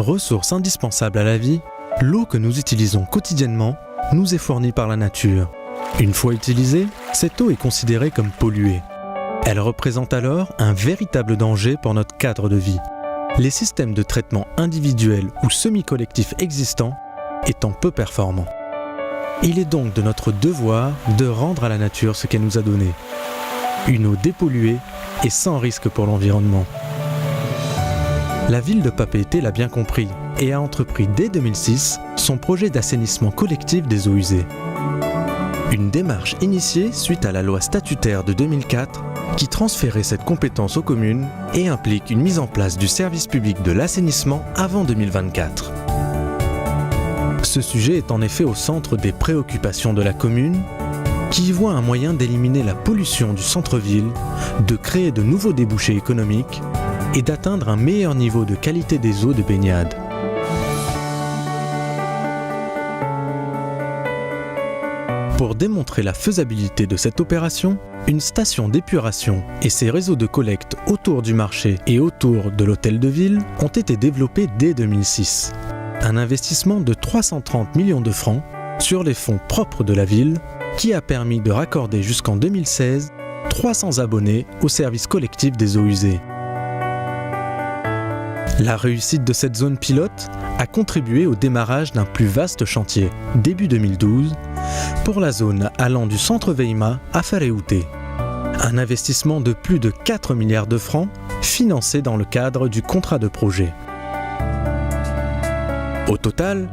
Ressource indispensable à la vie, l'eau que nous utilisons quotidiennement nous est fournie par la nature. Une fois utilisée, cette eau est considérée comme polluée. Elle représente alors un véritable danger pour notre cadre de vie. Les systèmes de traitement individuels ou semi-collectifs existants étant peu performants. Il est donc de notre devoir de rendre à la nature ce qu'elle nous a donné. Une eau dépolluée et sans risque pour l'environnement. La ville de Papeete l'a bien compris et a entrepris dès 2006 son projet d'assainissement collectif des eaux usées. Une démarche initiée suite à la loi statutaire de 2004 qui transférait cette compétence aux communes et implique une mise en place du service public de l'assainissement avant 2024. Ce sujet est en effet au centre des préoccupations de la commune qui y voit un moyen d'éliminer la pollution du centre-ville, de créer de nouveaux débouchés économiques et d'atteindre un meilleur niveau de qualité des eaux de baignade. Pour démontrer la faisabilité de cette opération, une station d'épuration et ses réseaux de collecte autour du marché et autour de l'hôtel de ville ont été développés dès 2006. Un investissement de 330 millions de francs sur les fonds propres de la ville qui a permis de raccorder jusqu'en 2016 300 abonnés au service collectif des eaux usées. La réussite de cette zone pilote a contribué au démarrage d'un plus vaste chantier, début 2012, pour la zone allant du centre Veima à Fareute. Un investissement de plus de 4 milliards de francs financé dans le cadre du contrat de projet. Au total,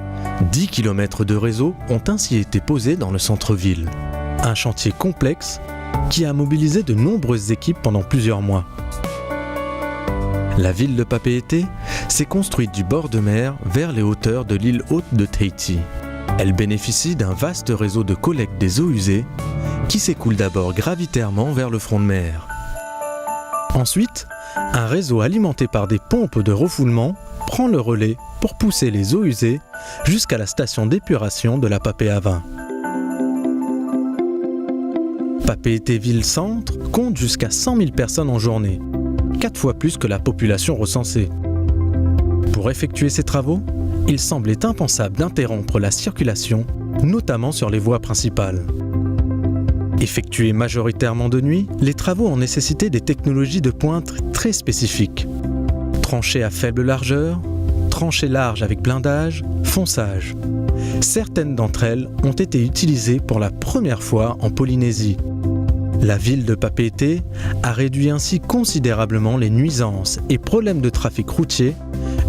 10 km de réseau ont ainsi été posés dans le centre-ville. Un chantier complexe qui a mobilisé de nombreuses équipes pendant plusieurs mois. La ville de Papeete s'est construite du bord de mer vers les hauteurs de l'île haute de Tahiti. Elle bénéficie d'un vaste réseau de collecte des eaux usées qui s'écoule d'abord gravitairement vers le front de mer. Ensuite, un réseau alimenté par des pompes de refoulement prend le relais pour pousser les eaux usées jusqu'à la station d'épuration de la Papeava. Papeete ville-centre compte jusqu'à 100 000 personnes en journée, 4 fois plus que la population recensée. Pour effectuer ces travaux, il semblait impensable d'interrompre la circulation, notamment sur les voies principales. Effectués majoritairement de nuit, les travaux ont nécessité des technologies de pointe très spécifiques. Tranchées à faible largeur, tranchées larges avec blindage, fonçage. Certaines d'entre elles ont été utilisées pour la première fois en Polynésie. La ville de Papeete a réduit ainsi considérablement les nuisances et problèmes de trafic routier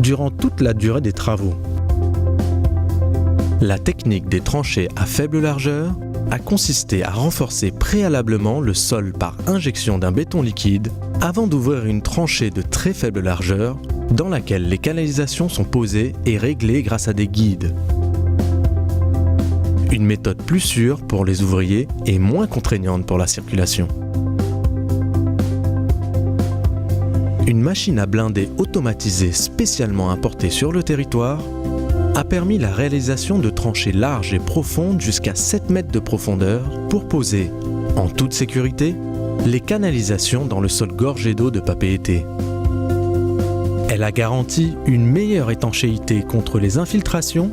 durant toute la durée des travaux. La technique des tranchées à faible largeur a consisté à renforcer préalablement le sol par injection d'un béton liquide avant d'ouvrir une tranchée de très faible largeur dans laquelle les canalisations sont posées et réglées grâce à des guides. Une méthode plus sûre pour les ouvriers et moins contraignante pour la circulation. Une machine à blinder automatisée spécialement importée sur le territoire a permis la réalisation de tranchées larges et profondes jusqu'à 7 mètres de profondeur pour poser, en toute sécurité, les canalisations dans le sol gorgé d'eau de Papeete. Elle a garanti une meilleure étanchéité contre les infiltrations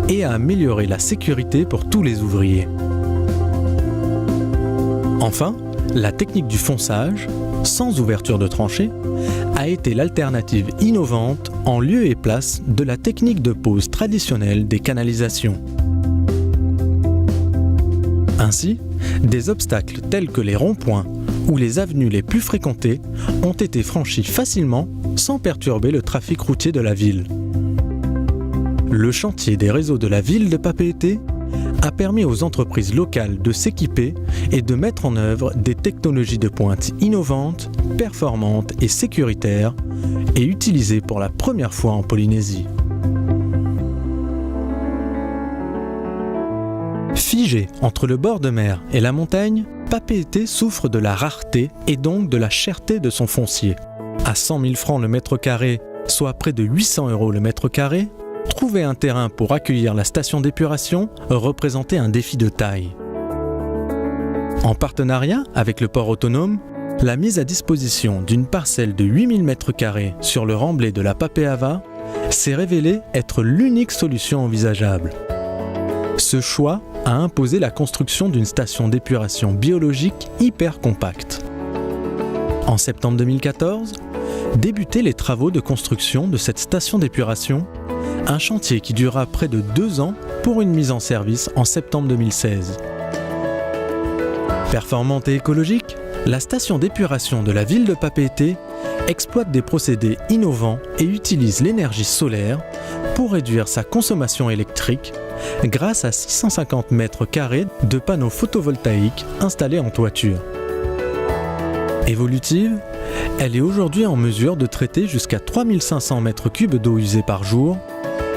et a amélioré la sécurité pour tous les ouvriers. Enfin, la technique du fonçage, sans ouverture de tranchée, a été l'alternative innovante en lieu et place de la technique de pose traditionnelle des canalisations. Ainsi, des obstacles tels que les ronds-points ou les avenues les plus fréquentées ont été franchis facilement sans perturber le trafic routier de la ville. Le chantier des réseaux de la ville de Papeete a permis aux entreprises locales de s'équiper et de mettre en œuvre des technologies de pointe innovantes, performantes et sécuritaires et utilisées pour la première fois en Polynésie. Figé entre le bord de mer et la montagne, Papeete souffre de la rareté et donc de la cherté de son foncier. À 100 000 francs le mètre carré, soit près de 800 € le mètre carré, trouver un terrain pour accueillir la station d'épuration représentait un défi de taille. En partenariat avec le port autonome, la mise à disposition d'une parcelle de 8000 m² sur le remblai de la Papeava s'est révélé être l'unique solution envisageable. Ce choix a imposé la construction d'une station d'épuration biologique hyper compacte. En septembre 2014, débutaient les travaux de construction de cette station d'épuration, un chantier qui durera près de 2 ans pour une mise en service en septembre 2016. Performante et écologique, la station d'épuration de la ville de Papeete exploite des procédés innovants et utilise l'énergie solaire pour réduire sa consommation électrique grâce à 650 mètres carrés de panneaux photovoltaïques installés en toiture. Évolutive, elle est aujourd'hui en mesure de traiter jusqu'à 3500 mètres cubes d'eau usée par jour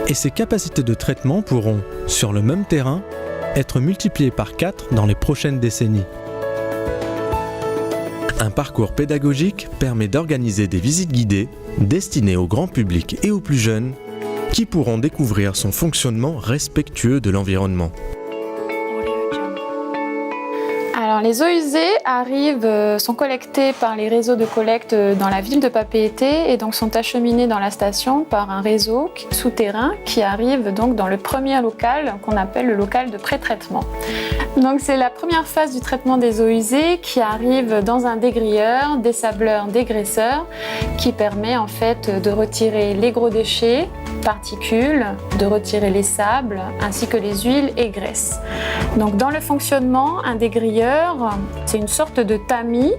et ses capacités de traitement pourront, sur le même terrain, être multipliées par 4 dans les prochaines décennies. Un parcours pédagogique permet d'organiser des visites guidées destinées au grand public et aux plus jeunes qui pourront découvrir son fonctionnement respectueux de l'environnement. Alors, les eaux usées sont collectées par les réseaux de collecte dans la ville de Papeete et donc sont acheminées dans la station par un réseau souterrain qui arrive donc dans le premier local qu'on appelle le local de pré-traitement. Donc c'est la première phase du traitement des eaux usées qui arrive dans un dégrilleur, désableur, dégraisseur qui permet en fait de retirer les gros déchets, particules, de retirer les sables ainsi que les huiles et graisses. Donc dans le fonctionnement, un dégrilleur, c'est une sorte de tamis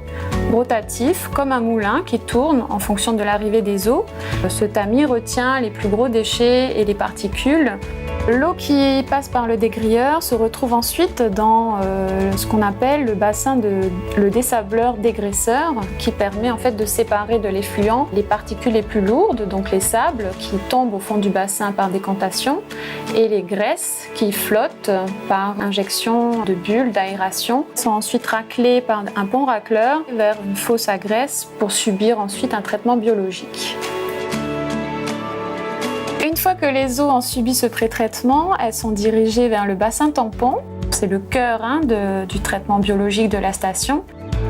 rotatif comme un moulin qui tourne en fonction de l'arrivée des eaux. Ce tamis retient les plus gros déchets et les particules. L'eau qui passe par le dégrilleur se retrouve ensuite dans ce qu'on appelle le bassin le désableur dégraisseur qui permet en fait de séparer de l'effluent les particules les plus lourdes, donc les sables qui tombent au fond du bassin par décantation et les graisses qui flottent par injection de bulles d'aération sont ensuite raclées par un pont racleur vers une fosse à graisse pour subir ensuite un traitement biologique. Une fois que les eaux ont subi ce pré-traitement, elles sont dirigées vers le bassin tampon. C'est le cœur du traitement biologique de la station.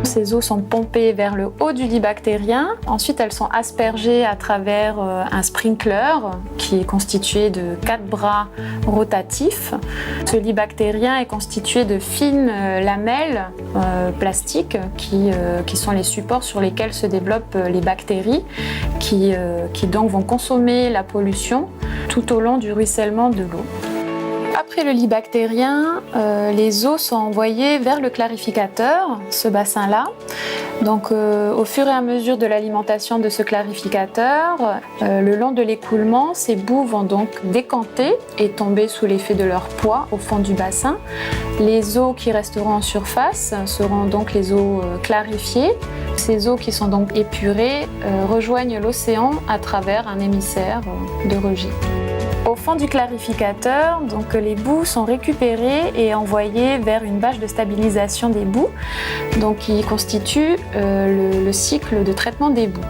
Ces eaux sont pompées vers le haut du lit bactérien. Ensuite, elles sont aspergées à travers un sprinkler qui est constitué de 4 bras rotatifs. Ce lit bactérien est constitué de fines lamelles plastiques qui sont les supports sur lesquels se développent les bactéries qui donc vont consommer la pollution tout au long du ruissellement de l'eau. Après le lit bactérien, les eaux sont envoyées vers le clarificateur, ce bassin-là. Donc au fur et à mesure de l'alimentation de ce clarificateur, le long de l'écoulement, ces boues vont donc décanter et tomber sous l'effet de leur poids au fond du bassin. Les eaux qui resteront en surface seront donc les eaux clarifiées. Ces eaux qui sont donc épurées rejoignent l'océan à travers un émissaire de rejet. Au fond du clarificateur, donc, les boues sont récupérées et envoyées vers une bâche de stabilisation des boues, donc, qui constitue le cycle de traitement des boues.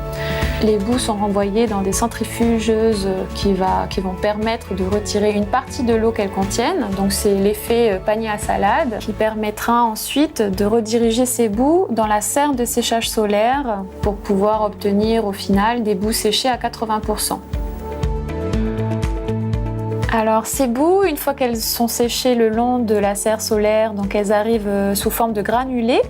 Les boues sont renvoyées dans des centrifugeuses qui vont permettre de retirer une partie de l'eau qu'elles contiennent. Donc c'est l'effet panier à salade qui permettra ensuite de rediriger ces boues dans la serre de séchage solaire pour pouvoir obtenir au final des boues séchées à 80%. Alors ces boues, une fois qu'elles sont séchées le long de la serre solaire, donc elles arrivent sous forme de granulés,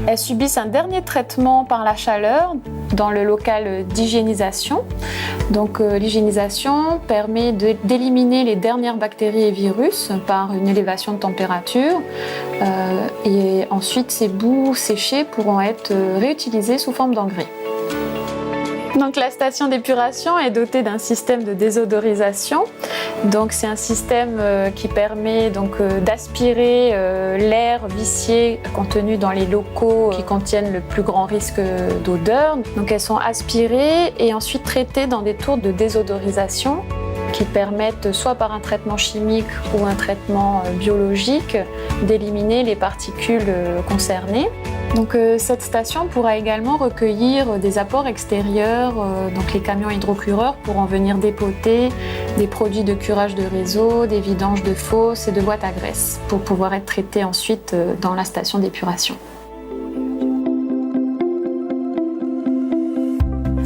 elles subissent un dernier traitement par la chaleur dans le local d'hygiénisation. Donc l'hygiénisation permet d'éliminer les dernières bactéries et virus par une élévation de température et ensuite ces boues séchées pourront être réutilisées sous forme d'engrais. Donc la station d'épuration est dotée d'un système de désodorisation. Donc c'est un système qui permet d'aspirer l'air vicié contenu dans les locaux qui contiennent le plus grand risque d'odeur. Donc elles sont aspirées et ensuite traitées dans des tours de désodorisation qui permettent soit par un traitement chimique ou un traitement biologique d'éliminer les particules concernées. Donc, cette station pourra également recueillir des apports extérieurs, donc les camions hydrocureurs pourront venir dépoter des produits de curage de réseau, des vidanges de fosses et de boîtes à graisse pour pouvoir être traités ensuite dans la station d'épuration.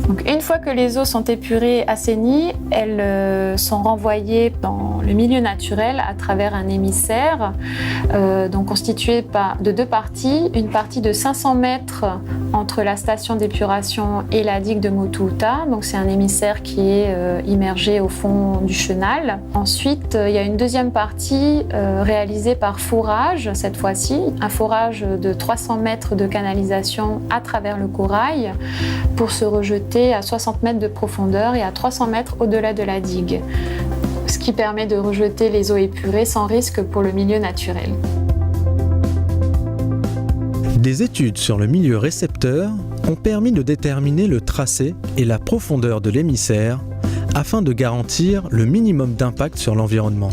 Donc, Donc une fois que les eaux sont épurées, assainies, elles sont renvoyées dans le milieu naturel à travers un émissaire donc constitué de deux parties. Une partie de 500 mètres entre la station d'épuration et la digue de Motuhuta. Donc c'est un émissaire qui est immergé au fond du chenal. Ensuite, il y a une deuxième partie réalisée par forage, cette fois-ci, un forage de 300 mètres de canalisation à travers le corail pour se rejeter à 60 mètres de profondeur et à 300 mètres au-delà de la digue, ce qui permet de rejeter les eaux épurées sans risque pour le milieu naturel. Des études sur le milieu récepteur ont permis de déterminer le tracé et la profondeur de l'émissaire afin de garantir le minimum d'impact sur l'environnement.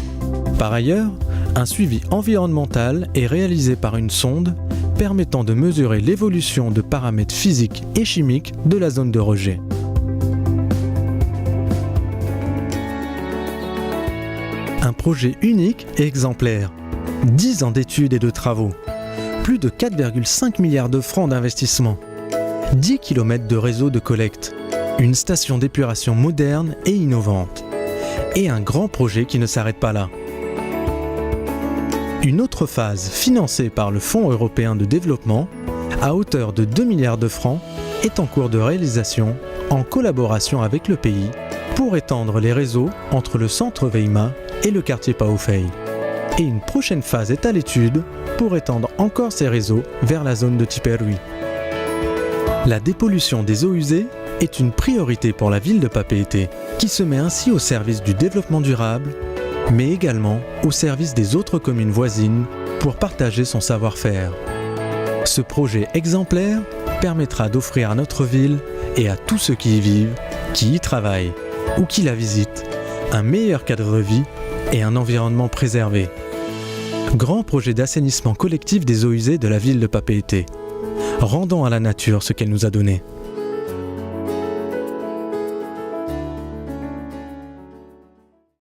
Par ailleurs, un suivi environnemental est réalisé par une sonde permettant de mesurer l'évolution de paramètres physiques et chimiques de la zone de rejet. Un projet unique et exemplaire. 10 ans d'études et de travaux. Plus de 4,5 milliards de francs d'investissement. 10 km de réseau de collecte. Une station d'épuration moderne et innovante. Et un grand projet qui ne s'arrête pas là. Une autre phase financée par le Fonds européen de développement, à hauteur de 2 milliards de francs, est en cours de réalisation en collaboration avec le pays pour étendre les réseaux entre le centre Weima et le quartier Paofei. Et une prochaine phase est à l'étude pour étendre encore ces réseaux vers la zone de Tiperui. La dépollution des eaux usées est une priorité pour la ville de Papeete, qui se met ainsi au service du développement durable, mais également au service des autres communes voisines pour partager son savoir-faire. Ce projet exemplaire permettra d'offrir à notre ville et à tous ceux qui y vivent, qui y travaillent ou qui la visitent, un meilleur cadre de vie et un environnement préservé. Grand projet d'assainissement collectif des eaux usées de la ville de Papeete. Rendons à la nature ce qu'elle nous a donné.